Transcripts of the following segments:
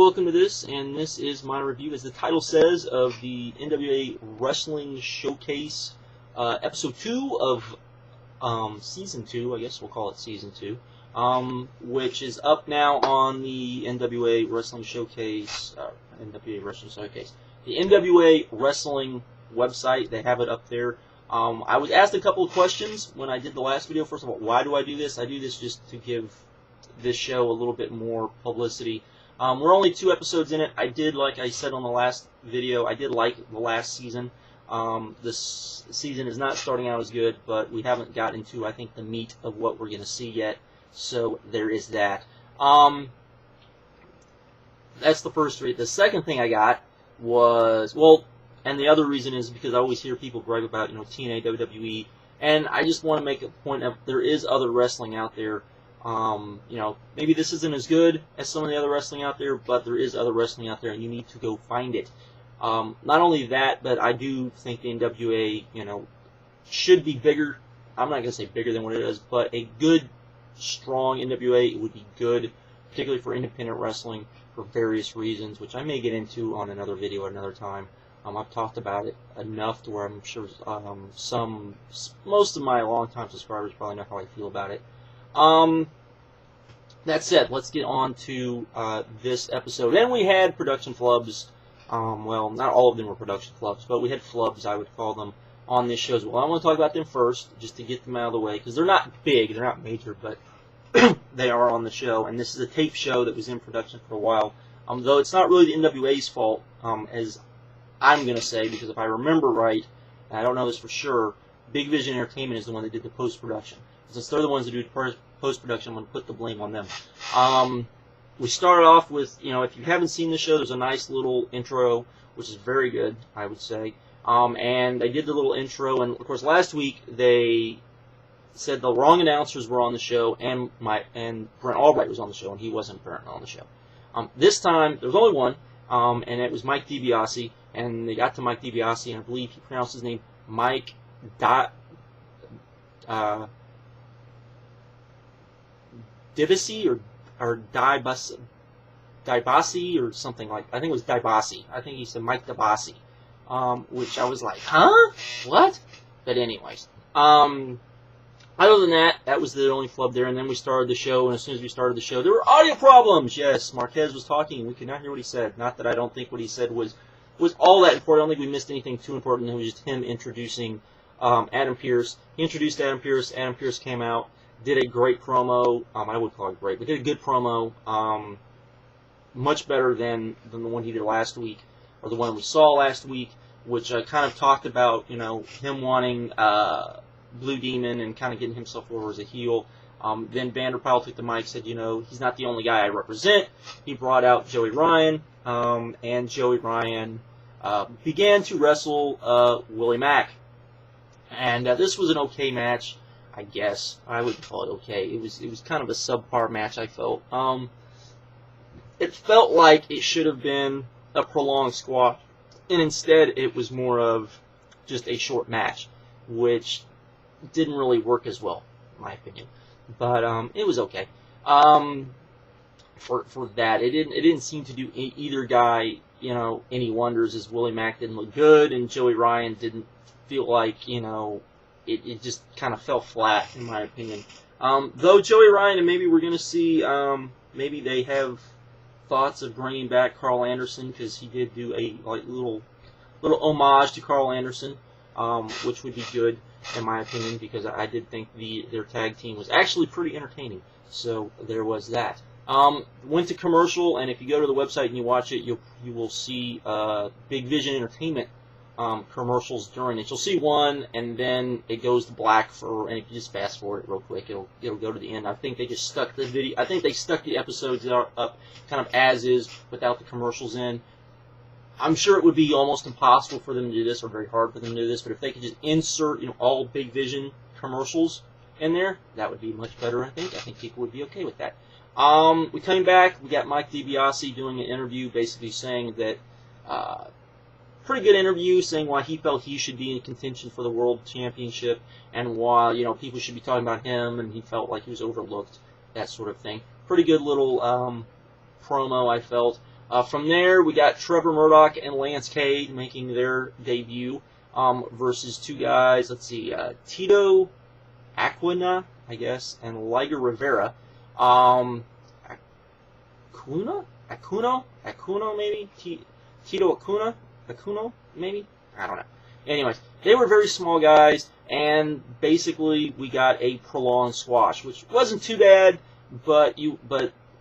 welcome to this, and this is my review, as the title says, of the NWA Wrestling Showcase, Episode 2 of Season 2, I guess we'll call it Season 2, which is up now on the NWA Wrestling Showcase, the NWA Wrestling website. They have it up there. I was asked a couple of questions when I did the last video. First of all, why do I do this? I do this just to give this show a little bit more publicity. We're only 2 episodes in it. I did, like I said on the last video, I did like the last season. This season is not starting out as good, but we haven't got into, I think, the meat of what we're going to see yet. So there is that. That's the first three. The second thing I got was, well, and the other reason is because I always hear people gripe about, TNA, WWE, and I just want to make a point of there is other wrestling out there. Maybe this isn't as good as some of the other wrestling out there, but there is other wrestling out there, and you need to go find it. Not only that, but I do think the NWA, should be bigger. I'm not going to say bigger than what it is, but a good, strong NWA would be good, particularly for independent wrestling, for various reasons, which I may get into on another video at another time. I've talked about it enough to where I'm sure most of my longtime subscribers probably know how I feel about it. That said, let's get on to this episode. And we had production flubs. Well, not all of them were production flubs, but we had flubs, I would call them, on this show as well. I want to talk about them first, just to get them out of the way, because they're not big, they're not major, but they are on the show. And this is a tape show that was in production for a while. Though it's not really the NWA's fault, as I'm going to say, because if I remember right, and I don't know this for sure, Big Vision Entertainment is the one that did the post-production. Since they're the ones that do post-production, I'm going to put the blame on them. We started off with, if you haven't seen the show, there's a nice little intro, which is very good, I would say. And they did the little intro, and of course last week they said the wrong announcers were on the show, and Brent Albright was on the show, and he wasn't apparently on the show. This time, there was only one, and it was Mike DiBiase, and they got to Mike DiBiase, and I believe he pronounced his name Mike Dibasi or Dibasi or something like, I think it was Dibasi. I think he said Mike Dibasi, which I was like, huh? What? But anyways, other than that, that was the only flub there. And then we started the show, and as soon as we started the show, there were audio problems. Yes, Marquez was talking, and we could not hear what he said. Not that I don't think what he said was all that important. I don't think we missed anything too important. It was just him introducing Adam Pearce. He introduced Adam Pearce. Adam Pearce came out, did a great promo. I would call it great, but did a good promo. Much better than the one he did last week, or the one we saw last week, which kind of talked about, him wanting Blue Demon and kind of getting himself over as a heel. Then Vanderpyle took the mic, said, he's not the only guy I represent. He brought out Joey Ryan, and Joey Ryan began to wrestle Willie Mack. And this was an okay match, I guess. I would call it okay. It was kind of a subpar match, I felt. It felt like it should have been a prolonged squash, and instead it was more of just a short match, which didn't really work as well, in my opinion. But it was okay. For that, it didn't seem to do either guy any wonders, as Willie Mack didn't look good, and Joey Ryan didn't feel like it just kind of fell flat, in my opinion. Though Joey Ryan, and maybe we're going to see, maybe they have thoughts of bringing back Carl Anderson, because he did do a little homage to Carl Anderson, which would be good, in my opinion, because I did think their tag team was actually pretty entertaining. So there was that. Went to commercial, and if you go to the website and you watch it, you will see Big Vision Entertainment commercials during it. You'll see one, and then it goes to black and if you just fast forward it real quick, it'll go to the end. I think they just stuck the video. I think they stuck the episodes up kind of as is without the commercials in. I'm sure it would be almost impossible for them to do this, or very hard for them to do this, but if they could just insert all Big Vision commercials in there, that would be much better. I think people would be okay with that. We came back. We got Mike DiBiase doing an interview, basically saying that. Pretty good interview, saying why he felt he should be in contention for the World Championship, and why people should be talking about him, and he felt like he was overlooked, that sort of thing. Pretty good little promo, I felt. From there, we got Trevor Murdock and Lance Cade making their debut versus two guys. Let's see, Tito Aquino, I guess, and Liger Rivera. Aquino, maybe? Tito Aquino, maybe? I don't know. Anyways, they were very small guys, and basically we got a prolonged squash, which wasn't too bad, but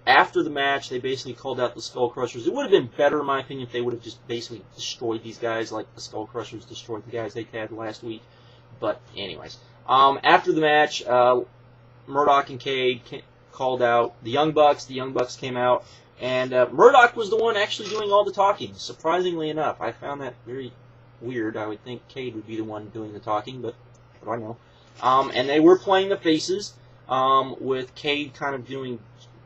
after the match, they basically called out the Skull Crushers. It would have been better, in my opinion, if they would have just basically destroyed these guys like the Skull Crushers destroyed the guys they had last week. But anyways, after the match, Murdock and Cade called out the Young Bucks. The Young Bucks came out, and Murdock was the one actually doing all the talking, surprisingly enough. I found that very weird. I would think Cade would be the one doing the talking, but what do I know? And they were playing the faces, with Cade kind of doing,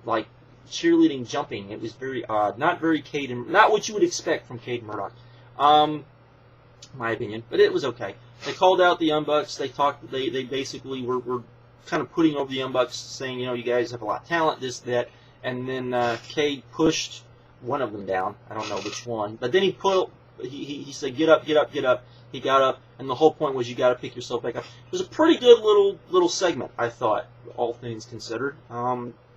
like, cheerleading jumping. It was very odd. Not very Cade, not what you would expect from Cade Murdock, my opinion, but it was okay. They called out the Young Bucks. They talked. They basically were kind of putting over the Young Bucks, saying, you know, you guys have a lot of talent, this, that, and then Cade pushed one of them down. I don't know which one, but then he said, get up, get up, get up. He got up, and the whole point was you got to pick yourself back up. It was a pretty good little segment, I thought, all things considered.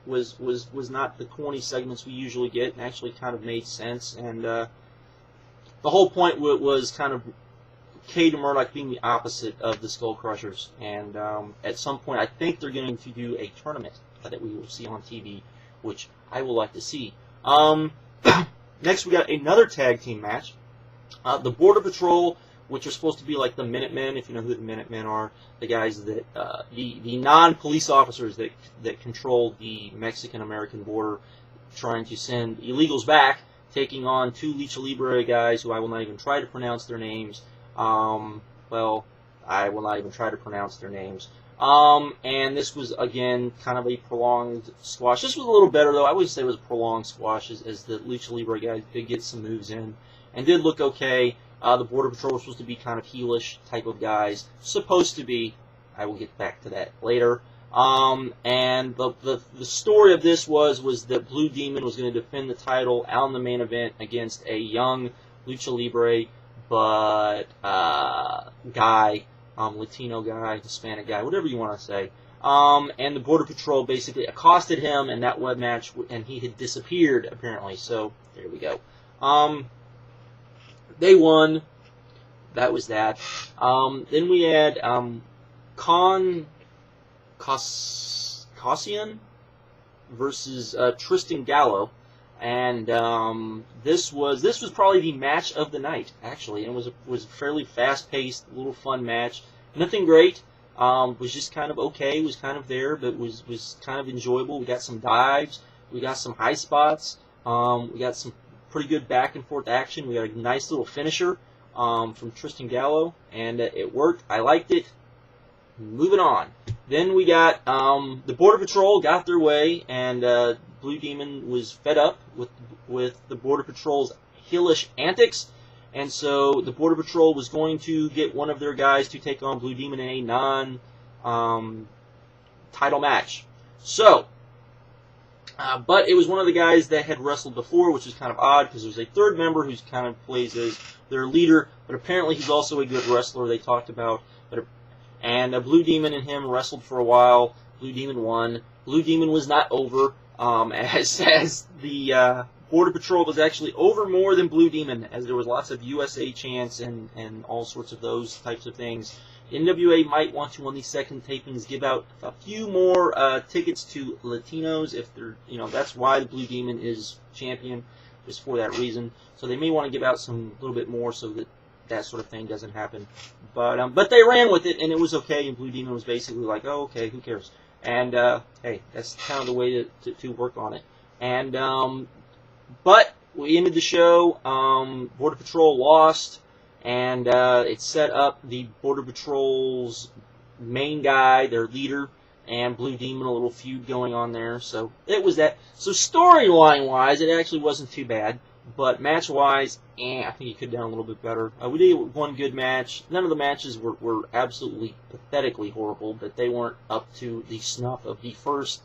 Was not the corny segments we usually get, and actually kind of made sense. And the whole point was kind of Cade and Murdock being the opposite of the Skull Crushers. And at some point, I think they're going to do a tournament that we will see on TV, which I will like to see. Next, we got another tag team match. The Border Patrol, which are supposed to be like the Minutemen, if you know who the Minutemen are, the guys that, the non-police officers that control the Mexican-American border, trying to send illegals back, taking on two Lucha Libre guys who I will not even try to pronounce their names. Well, I will not even try to pronounce their names. And this was, again, kind of a prolonged squash. This was a little better, though. I would say it was a prolonged squash, as the Lucha Libre guys did get some moves in and did look okay. The Border Patrol was supposed to be kind of heelish type of guys. Supposed to be. I will get back to that later. And the story of this was that Blue Demon was going to defend the title on the main event against a young Lucha Libre, but guy, Latino guy, Hispanic guy, whatever you want to say. And the Border Patrol basically accosted him in that web match, and he had disappeared, apparently. So, there we go. They won. That was that. Then we had Kussion versus Tristan Gallo, and this was probably the match of the night, actually. And it was a fairly fast-paced, little fun match. Nothing great. Was just kind of okay. Was kind of there, but was kind of enjoyable. We got some dives. We got some high spots. We got some pretty good back and forth action. We got a nice little finisher from Tristan Gallo, and it worked. I liked it. Moving on. Then we got the Border Patrol got their way, and Blue Demon was fed up with the Border Patrol's heelish antics, and so the Border Patrol was going to get one of their guys to take on Blue Demon in a non-title match. So, but it was one of the guys that had wrestled before, which is kind of odd, because there's a third member who kind of plays as their leader, but apparently he's also a good wrestler, they talked about. And Blue Demon and him wrestled for a while. Blue Demon won. Blue Demon was not over, as the Border Patrol was actually over more than Blue Demon, as there was lots of USA chants and all sorts of those types of things. NWA might want to, on these second tapings, give out a few more tickets to Latinos, if they're, that's why the Blue Demon is champion, just for that reason. So they may want to give out some little bit more so that sort of thing doesn't happen. But they ran with it, and it was okay, and Blue Demon was basically like, oh, okay, who cares? And, hey, that's kind of the way to work on it. And, but we ended the show, Border Patrol lost, and it set up the Border Patrol's main guy, their leader, and Blue Demon, a little feud going on there. So it was that. So storyline-wise, it actually wasn't too bad. But match-wise, I think it could have done a little bit better. We did one good match. None of the matches were absolutely pathetically horrible, but they weren't up to the snuff of the first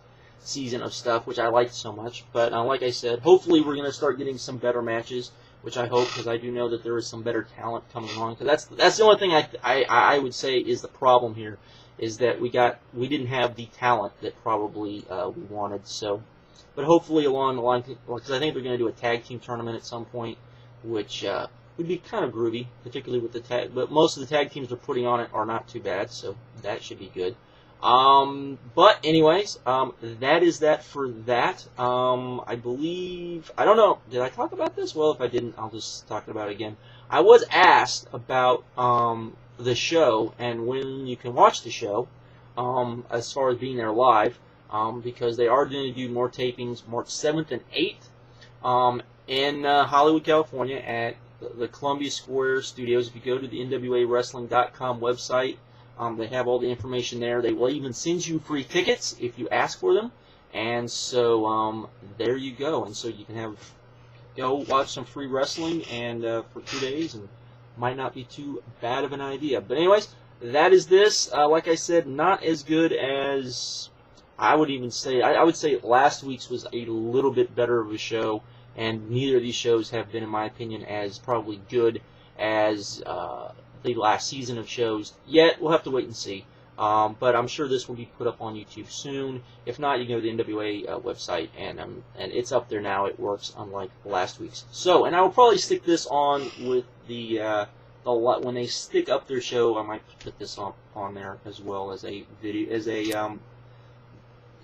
season of stuff, which I liked so much. But like I said, hopefully we're going to start getting some better matches, which I hope, because I do know that there is some better talent coming along. Because that's the only thing I would say is the problem here, is that we didn't have the talent that probably we wanted. So, but hopefully along the line, because I think they're going to do a tag team tournament at some point, which would be kind of groovy, particularly with the tag. But most of the tag teams they're putting on it are not too bad, so that should be good. But anyways, that is that for that. I believe, I don't know, did I talk about this? Well, if I didn't, I'll just talk about it again. I was asked about the show and when you can watch the show, as far as being there live, because they are going to do more tapings March 7th and 8th in Hollywood, California at the Columbia Square Studios. If you go to the NWAWrestling.com website, they have all the information there. They will even send you free tickets if you ask for them. And so there you go. And so you can go watch some free wrestling and for 2 days, and might not be too bad of an idea. But anyways, that is this. Like I said, not as good as I would even say. I would say last week's was a little bit better of a show, and neither of these shows have been, in my opinion, as probably good as the last season of shows. Yet we'll have to wait and see. But I'm sure this will be put up on YouTube soon. If not, you can go to the NWA website, and it's up there now. It works, unlike last week's. So, and I will probably stick this on with the when they stick up their show. I might put this on there as well as a video,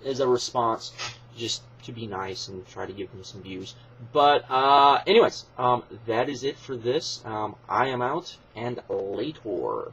as a response, just to be nice and try to give them some views. But anyways, that is it for this. I am out, and later.